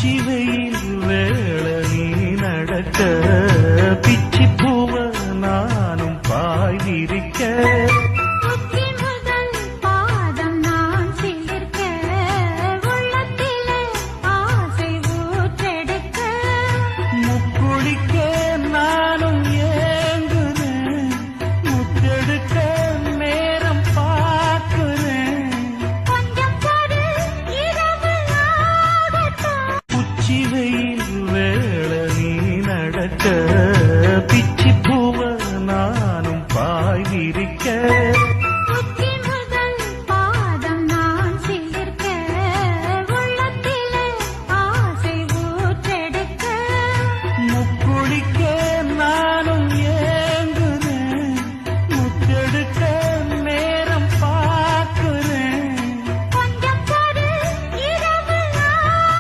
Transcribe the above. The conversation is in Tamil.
உச்சி வெயில் வேள நீ நடக்க பிச்சி பூவ நானும் பாய் விரிக்க வெயில் வேள நீ நடக்க